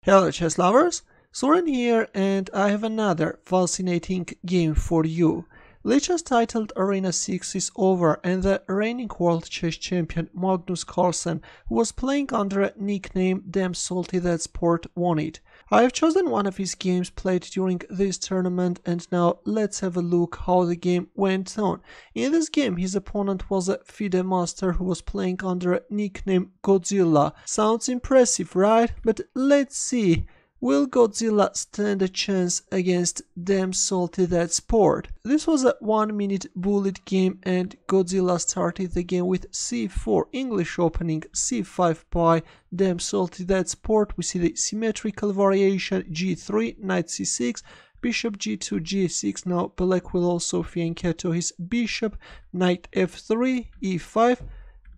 Hello chess lovers, Suren here, and I have another fascinating game for you. Lichess titled Arena 6 is over, and the reigning world chess champion Magnus Carlsen, who was playing under a nickname damnsaltythatsport, won it. I have chosen one of his games played during this tournament, and now let's have a look how the game went on. In this game, his opponent was a FIDE master who was playing under a nickname G0DZILLA. Sounds impressive, right? But let's see. Will G0DZILLA stand a chance against damnsaltythatsport? This was a 1-minute bullet game, and G0DZILLA started the game with c4, English opening c5 by damnsaltythatsport. We see the symmetrical variation g3, knight c6, bishop g2, g6. Now black will also fianchetto his bishop, knight f3, e5.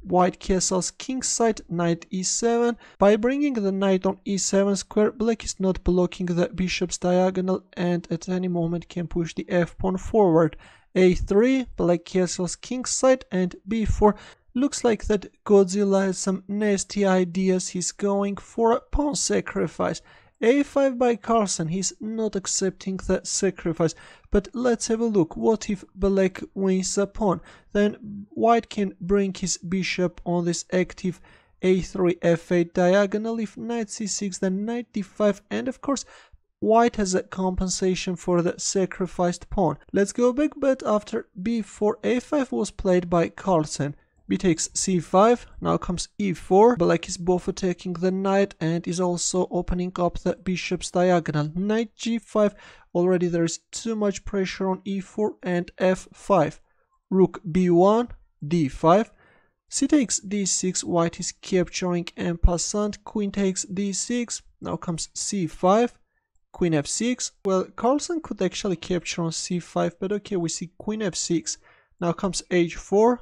White castles kingside, knight e7. By bringing the knight on e7 square, black is not blocking the bishop's diagonal and at any moment can push the f pawn forward. a3, black castles kingside, and b4. Looks like that G0DZILLA has some nasty ideas. He's going for a pawn sacrifice. a5 by Carlsen, he's not accepting the sacrifice, but let's have a look. What if black wins a pawn? Then white can bring his bishop on this active a3 f8 diagonal. If knight c6, then knight d5, and of course white has a compensation for the sacrificed pawn. Let's go back, but after b4, a5 was played by Carlsen. B takes c5, now comes e4, black is both attacking the knight and is also opening up the bishop's diagonal. Knight g5, already there is too much pressure on e4, and f5. Rook b1, d5, c takes d6, white is capturing en passant, queen takes d6, now comes c5, queen f6. Well, Carlsen could actually capture on c5, but okay, we see queen f6, now comes h4.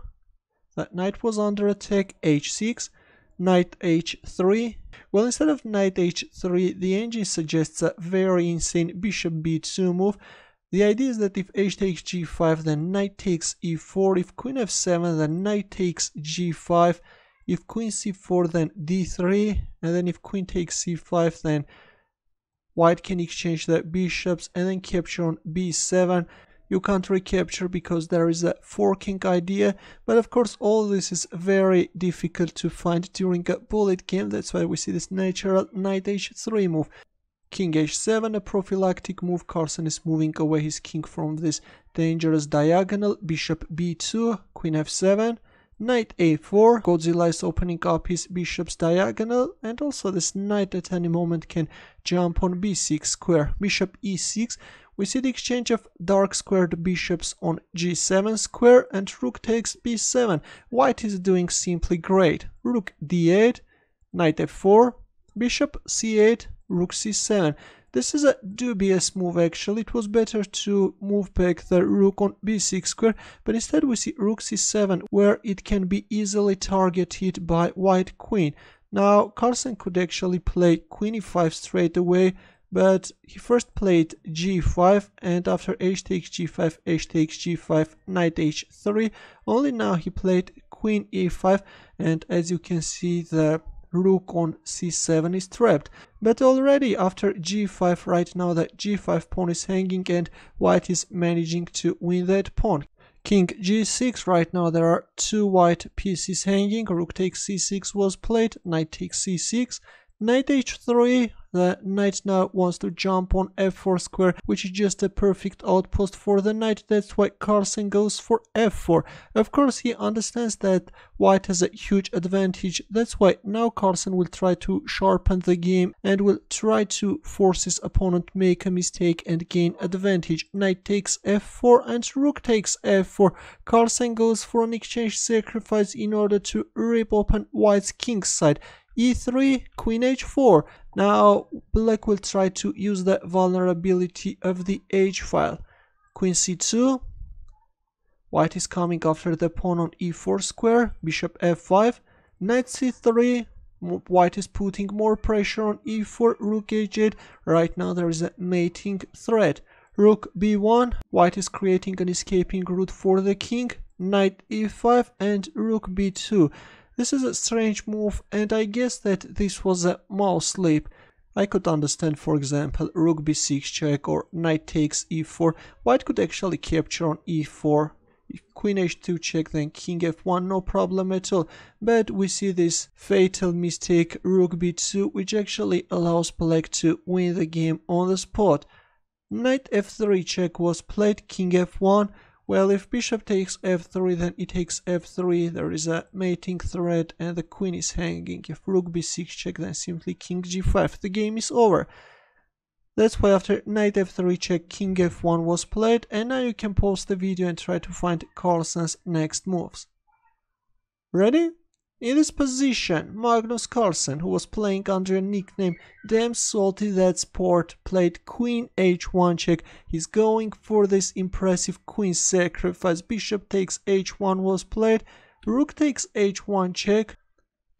That knight was under attack, h6, knight h3. Well, instead of knight h3, the engine suggests a very insane bishop b2 move. The idea is that if h takes g5, then knight takes e4, if queen f7, then knight takes g5, if queen c4, then d3, and then if queen takes c5, then white can exchange the bishops and then capture on b7. You can't recapture because there is a forking idea, but of course all this is very difficult to find during a bullet game. That's why we see this natural knight h3 move. King h7, a prophylactic move. Carlsen is moving away his king from this dangerous diagonal. Bishop b2, queen f7, knight a4. G0DZILLA is opening up his bishop's diagonal, and also this knight at any moment can jump on b6 square. Bishop e6. We see the exchange of dark squared bishops on g7 square, and rook takes b7. White is doing simply great. Rook d8, knight f4, bishop c8, rook c7. This is a dubious move actually. It was better to move back the rook on b6 square, but instead we see rook c7, where it can be easily targeted by white queen. Now Carlsen could actually play queen e5 straight away, but he first played g5, and after h takes g5, h takes g5, knight h3. Only now he played queen e5, and as you can see, the rook on c7 is trapped. But already after g5, right now the g5 pawn is hanging, and white is managing to win that pawn. King g6, right now there are two white pieces hanging. Rook takes c6 was played, knight takes c6, knight h3. The knight now wants to jump on f4 square, which is just a perfect outpost for the knight. That's why Carlsen goes for f4. Of course, he understands that white has a huge advantage. That's why now Carlsen will try to sharpen the game and will try to force his opponent make a mistake and gain advantage. Knight takes f4 and rook takes f4. Carlsen goes for an exchange sacrifice in order to rip open white's king side. e3, queen h4. Now black will try to use the vulnerability of the h file. Queen c2. White is coming after the pawn on e4 square. Bishop f5. Knight c3. White is putting more pressure on e4. Rook h8. Right now there is a mating threat. Rook b1. White is creating an escaping route for the king. Knight e5 and rook b2. This is a strange move, and I guess that this was a mouse slip. I could understand, for example, rook b6 check or knight takes e4. White could actually capture on e4. If queen h2 check, then king f1, no problem at all. But we see this fatal mistake, rook b2, which actually allows black to win the game on the spot. Knight f3 check was played, king f1. Well, if bishop takes f3, then it takes f3, there is a mating threat and the queen is hanging. If rook b6 check, then simply king g5, the game is over. That's why after knight f3 check, king f1 was played, and now you can pause the video and try to find Carlsen's next moves. Ready? In this position, Magnus Carlsen, who was playing under a nickname damnsaltythatsport, played queen h1 check. He's going for this impressive queen sacrifice. Bishop takes h1 was played, rook takes h1 check,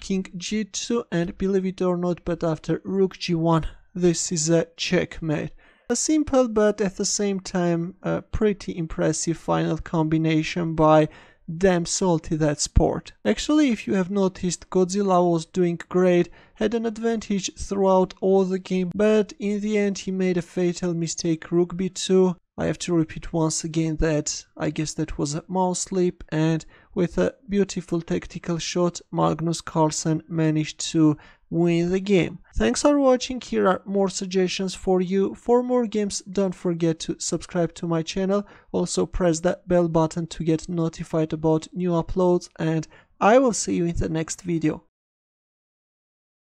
king g2, and believe it or not, but after rook g1, this is a checkmate. A simple but at the same time a pretty impressive final combination by damnsaltythatsport. Actually, if you have noticed, Godzilla was doing great, had an advantage throughout all the game, but in the end he made a fatal mistake, rook b2. I have to repeat once again that I guess that was a mouse slip, and with a beautiful tactical shot, Magnus Carlsen managed to win the game. Thanks for watching. Here are more suggestions for you. For more games, don't forget to subscribe to my channel. Also press that bell button to get notified about new uploads, and I will see you in the next video.